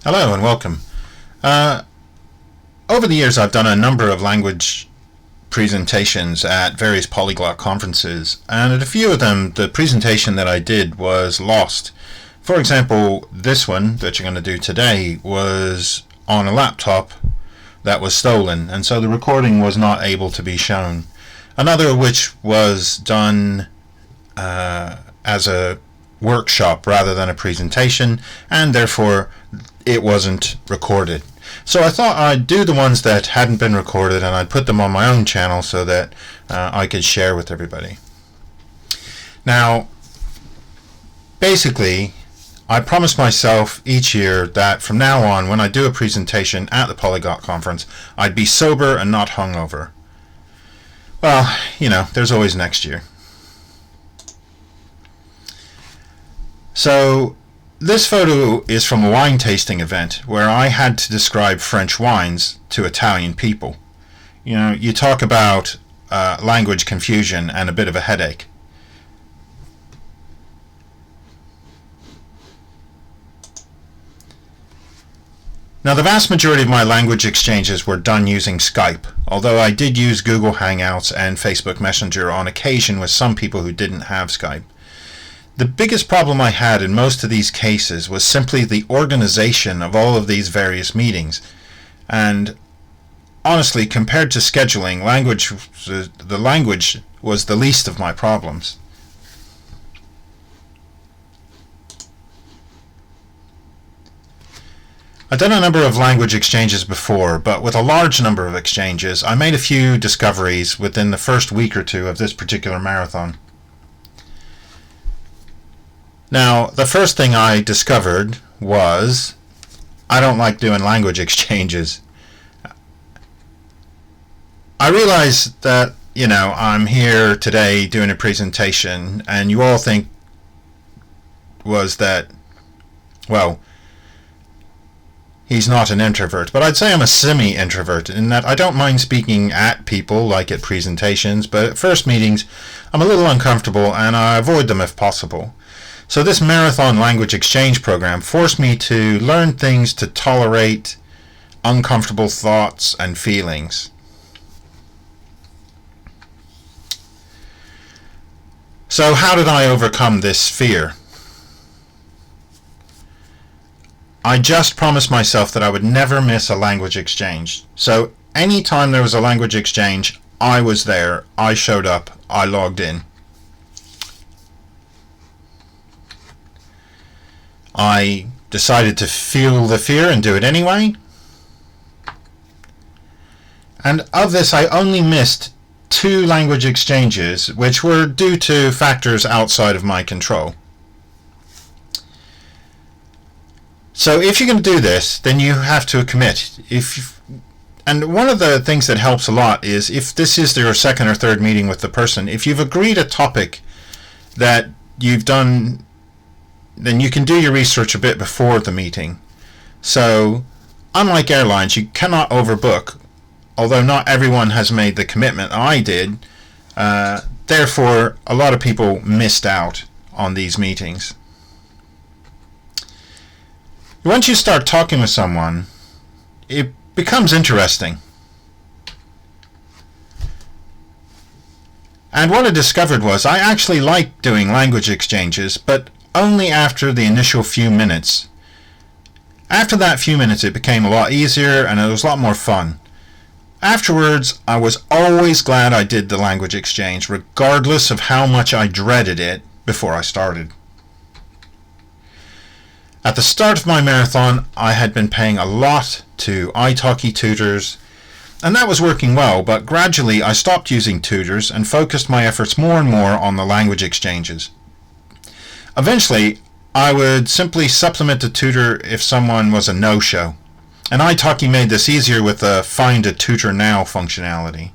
Hello and welcome. Over the years I've done a number of language presentations at various Polyglot conferences, and at a few of them the presentation that I did was lost. For example, this one that you're going to do today was on a laptop that was stolen, and so the recording was not able to be shown. Another of which was done as a workshop rather than a presentation, and therefore it wasn't recorded. So I thought I'd do the ones that hadn't been recorded and I'd put them on my own channel so that I could share with everybody. Now, basically, I promised myself each year that from now on, when I do a presentation at the Polyglot conference, I'd be sober and not hungover. Well, there's always next year. So this photo is from a wine tasting event where I had to describe French wines to Italian people. You talk about language confusion and a bit of a headache. Now, the vast majority of my language exchanges were done using Skype, although I did use Google Hangouts and Facebook Messenger on occasion with some people who didn't have Skype. The biggest problem I had in most of these cases was simply the organization of all of these various meetings. And honestly, compared to scheduling, the language was the least of my problems. I've done a number of language exchanges before, but with a large number of exchanges, I made a few discoveries within the first week or two of this particular marathon. Now, the first thing I discovered was I don't like doing language exchanges. I realize that, I'm here today doing a presentation and you all think was that, well, he's not an introvert, but I'd say I'm a semi-introvert in that I don't mind speaking at people like at presentations, but at first meetings I'm a little uncomfortable and I avoid them if possible. So this marathon language exchange program forced me to learn things to tolerate uncomfortable thoughts and feelings. So how did I overcome this fear? I just promised myself that I would never miss a language exchange. So anytime there was a language exchange, I was there, I showed up, I logged in. I decided to feel the fear and do it anyway. And of this, I only missed 2 language exchanges, which were due to factors outside of my control. So if you're going to do this, then you have to commit. And one of the things that helps a lot is if this is your second or third meeting with the person, if you've agreed a topic that you've done, then you can do your research a bit before the meeting. So, unlike airlines, you cannot overbook, although not everyone has made the commitment I did. Therefore, a lot of people missed out on these meetings. Once you start talking with someone, it becomes interesting. And what I discovered was I actually liked doing language exchanges, but only after the initial few minutes. After that few minutes, it became a lot easier and it was a lot more fun. Afterwards, I was always glad I did the language exchange, regardless of how much I dreaded it before I started. At the start of my marathon, I had been paying a lot to italki tutors, and that was working well, but gradually I stopped using tutors and focused my efforts more and more on the language exchanges. Eventually, I would simply supplement the tutor if someone was a no-show, and italki made this easier with the Find a Tutor Now functionality.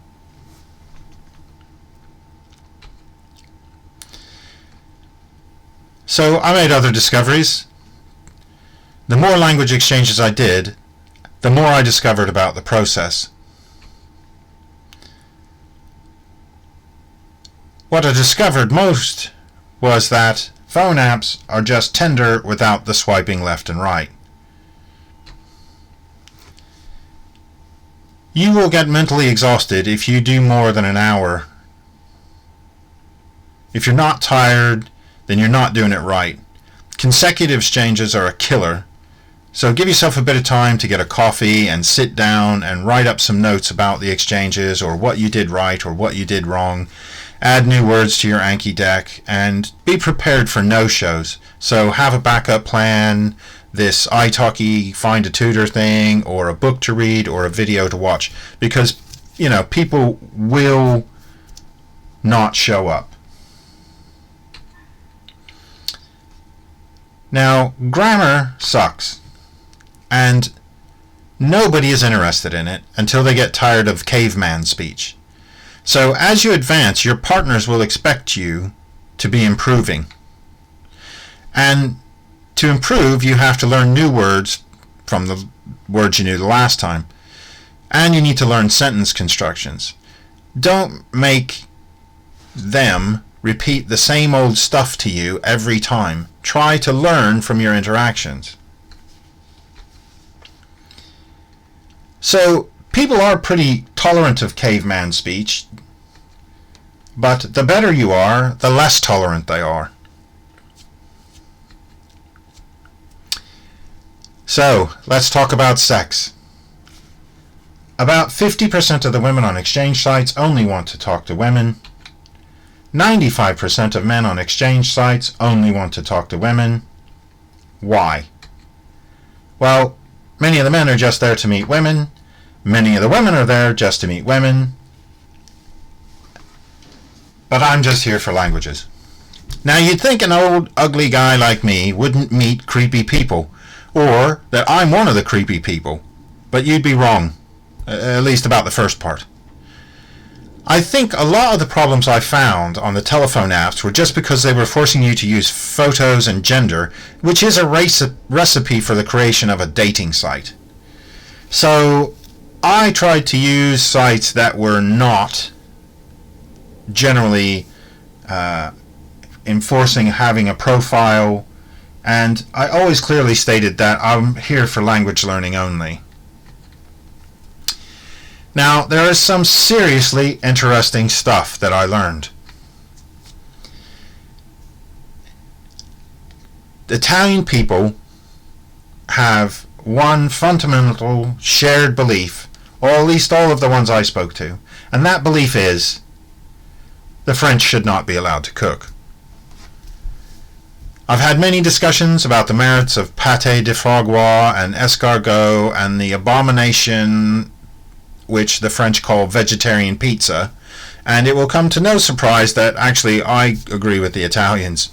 So I made other discoveries. The more language exchanges I did, the more I discovered about the process. What I discovered most was that phone apps are just Tinder without the swiping left and right. You will get mentally exhausted if you do more than an hour. If you're not tired, then you're not doing it right. Consecutive exchanges are a killer. So give yourself a bit of time to get a coffee and sit down and write up some notes about the exchanges or what you did right or what you did wrong. Add new words to your Anki deck and be prepared for no-shows. So have a backup plan, this italki find a tutor thing, or a book to read, or a video to watch, because people will not show up. Now, grammar sucks, and nobody is interested in it until they get tired of caveman speech. So as you advance, your partners will expect you to be improving. And to improve, you have to learn new words from the words you knew the last time. And you need to learn sentence constructions. Don't make them repeat the same old stuff to you every time. Try to learn from your interactions. So, people are pretty tolerant of caveman speech, but the better you are, the less tolerant they are. So, let's talk about sex. About 50% of the women on exchange sites only want to talk to women. 95% of men on exchange sites only want to talk to women. Why? Well, many of the men are just there to meet women. Many of the women are there just to meet women. But I'm just here for languages. Now, you'd think an old, ugly guy like me wouldn't meet creepy people, or that I'm one of the creepy people. But you'd be wrong, at least about the first part. I think a lot of the problems I found on the telephone apps were just because they were forcing you to use photos and gender, which is a recipe for the creation of a dating site. So I tried to use sites that were not generally enforcing having a profile, and I always clearly stated that I'm here for language learning only. Now, there is some seriously interesting stuff that I learned. Italian people have one fundamental shared belief, or at least all of the ones I spoke to, and that belief is the French should not be allowed to cook. I've had many discussions about the merits of pâté de foie gras and escargot and the abomination which the French call vegetarian pizza, and it will come to no surprise that actually I agree with the Italians.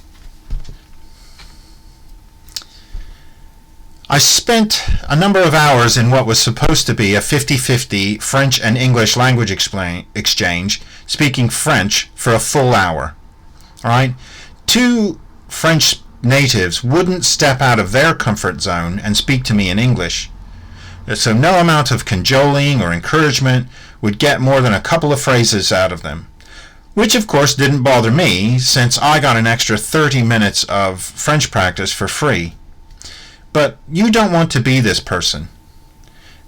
I spent a number of hours in what was supposed to be a 50-50 French and English language exchange, speaking French for a full hour. All right? Two French natives wouldn't step out of their comfort zone and speak to me in English. So no amount of cajoling or encouragement would get more than a couple of phrases out of them. Which of course didn't bother me, since I got an extra 30 minutes of French practice for free. But you don't want to be this person.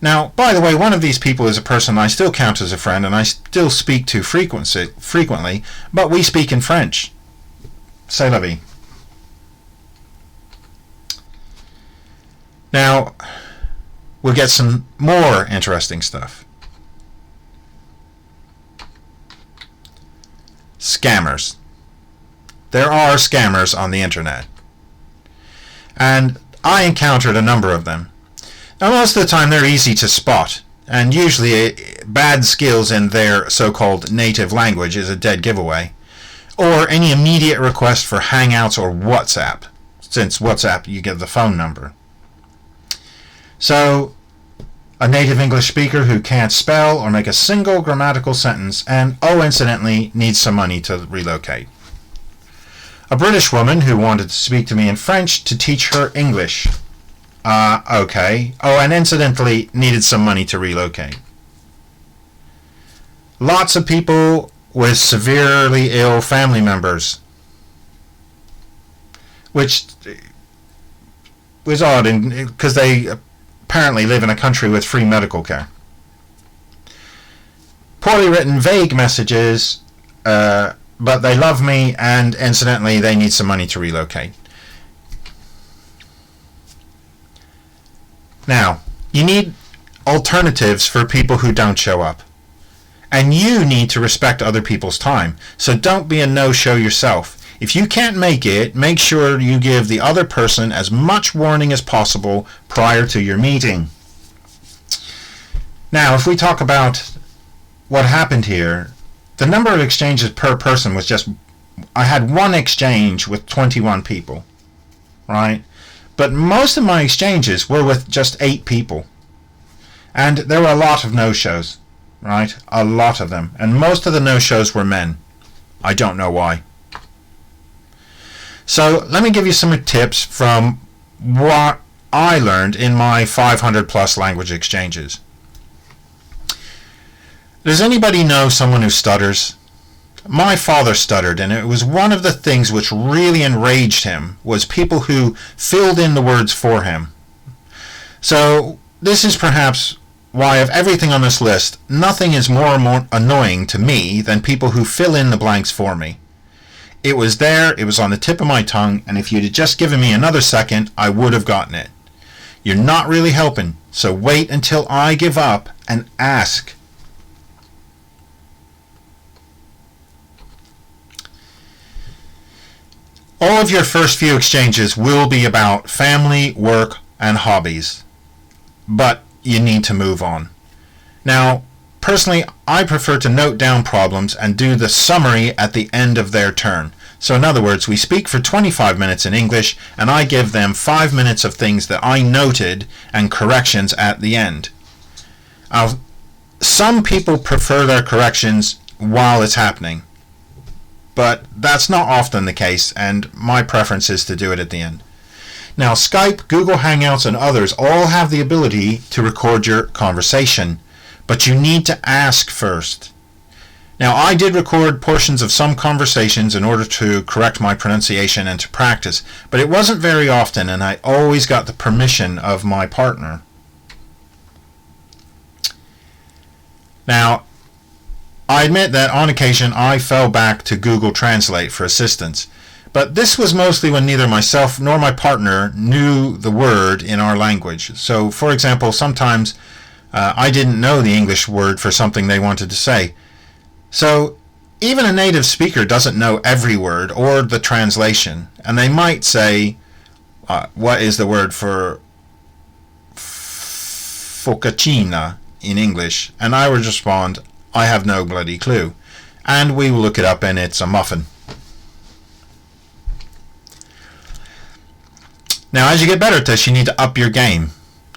Now, by the way, one of these people is a person I still count as a friend and I still speak to frequently, but we speak in French. C'est la vie. Now, we'll get some more interesting stuff. Scammers. There are scammers on the internet. And I encountered a number of them. Now, most of the time they're easy to spot, and usually bad skills in their so-called native language is a dead giveaway, or any immediate request for Hangouts or WhatsApp, since WhatsApp you get the phone number. So, a native English speaker who can't spell or make a single grammatical sentence and, oh, incidentally, needs some money to relocate. A British woman who wanted to speak to me in French to teach her English. Okay. Oh, and incidentally, needed some money to relocate. Lots of people with severely ill family members. Which was odd, because they apparently live in a country with free medical care. poorly written, vague messages, but they love me, and incidentally, they need some money to relocate. Now, you need alternatives for people who don't show up. And you need to respect other people's time. So don't be a no-show yourself. If you can't make it, make sure you give the other person as much warning as possible prior to your meeting. Now, if we talk about what happened here, the number of exchanges per person was just, I had one exchange with 21 people, right? But most of my exchanges were with just 8 people. And there were a lot of no-shows, right? A lot of them. And most of the no-shows were men. I don't know why. So let me give you some tips from what I learned in my 500 plus language exchanges. Does anybody know someone who stutters? My father stuttered, and it was one of the things which really enraged him was people who filled in the words for him. So this is perhaps why of everything on this list, nothing is more annoying to me than people who fill in the blanks for me. It was there, it was on the tip of my tongue, and if you'd have just given me another second, I would have gotten it. You're not really helping, so wait until I give up and ask. All of your first few exchanges will be about family, work, and hobbies. But you need to move on. Now, personally, I prefer to note down problems and do the summary at the end of their turn. So in other words, we speak for 25 minutes in English, and I give them 5 minutes of things that I noted and corrections at the end. Some people prefer their corrections while it's happening, but that's not often the case, and my preference is to do it at the end. Now, Skype, Google Hangouts, and others all have the ability to record your conversation, but you need to ask first. Now, I did record portions of some conversations in order to correct my pronunciation and to practice, but it wasn't very often, and I always got the permission of my partner. Now, I admit that on occasion I fell back to Google Translate for assistance, but this was mostly when neither myself nor my partner knew the word in our language. So, for example, sometimes I didn't know the English word for something they wanted to say. So even a native speaker doesn't know every word or the translation, and they might say, what is the word for focaccia in English? And I would respond, I have no bloody clue. And we will look it up and it's a muffin. Now, as you get better at this, you need to up your game,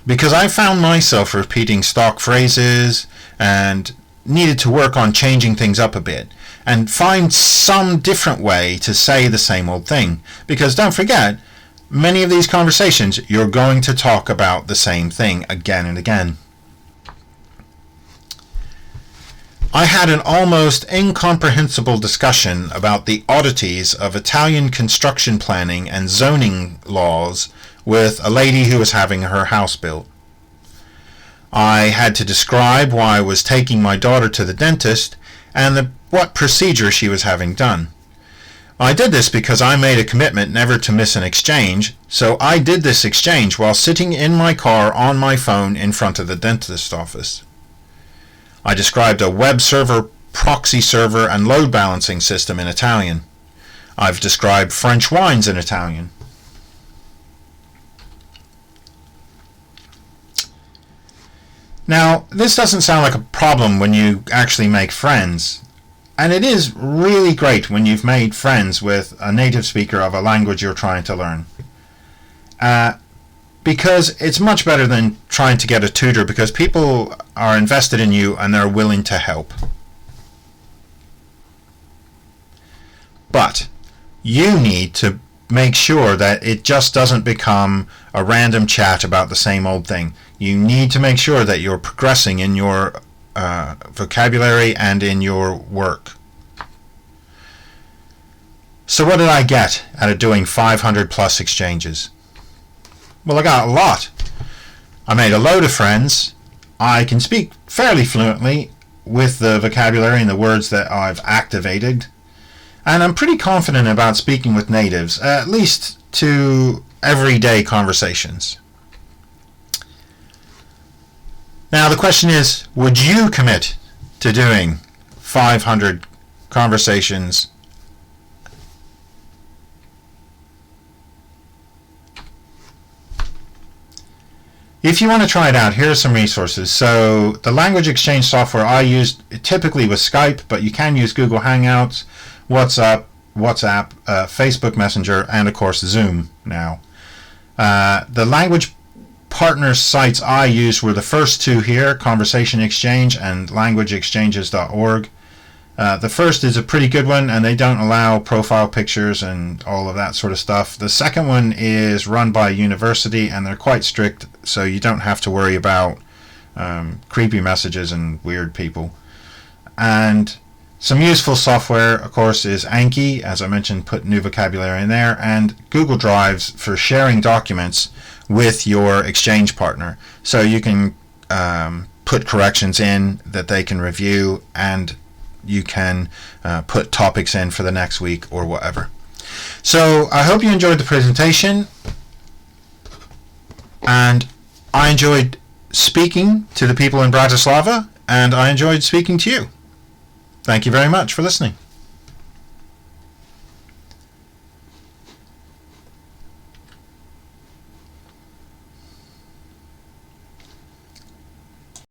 because I found myself repeating stock phrases and needed to work on changing things up a bit and find some different way to say the same old thing, because don't forget, many of these conversations you're going to talk about the same thing again and again. I had an almost incomprehensible discussion about the oddities of Italian construction planning and zoning laws with a lady who was having her house built. I had to describe why I was taking my daughter to the dentist and what procedure she was having done. I did this because I made a commitment never to miss an exchange, so I did this exchange while sitting in my car on my phone in front of the dentist's office. I described a web server, proxy server, and load balancing system in Italian. I've described French wines in Italian. Now, this doesn't sound like a problem when you actually make friends, and it is really great when you've made friends with a native speaker of a language you're trying to learn. Because it's much better than trying to get a tutor, because people are invested in you and they're willing to help. But you need to make sure that it just doesn't become a random chat about the same old thing. You need to make sure that you're progressing in your vocabulary and in your work. So what did I get out of doing 500 plus exchanges? Well, I got a lot. I made a load of friends. I can speak fairly fluently, with the vocabulary and the words that I've activated. And I'm pretty confident about speaking with natives, at least to everyday conversations. Now the question is, would you commit to doing 500 conversations If you want to try it out, here are some resources. So the language exchange software I used typically was Skype, but you can use Google Hangouts, WhatsApp, Facebook Messenger, and of course Zoom now. The language partner sites I used were the first two here, Conversation Exchange and languageexchanges.org. The first is a pretty good one, and they don't allow profile pictures and all of that sort of stuff. The second one is run by a university, and they're quite strict, so you don't have to worry about creepy messages and weird people. And some useful software, of course, is Anki, as I mentioned, put new vocabulary in there, and Google Drives for sharing documents with your exchange partner. So you can put corrections in that they can review, and you can put topics in for the next week or whatever. So I hope you enjoyed the presentation, and I enjoyed speaking to the people in Bratislava, and I enjoyed speaking to you. Thank you very much for listening.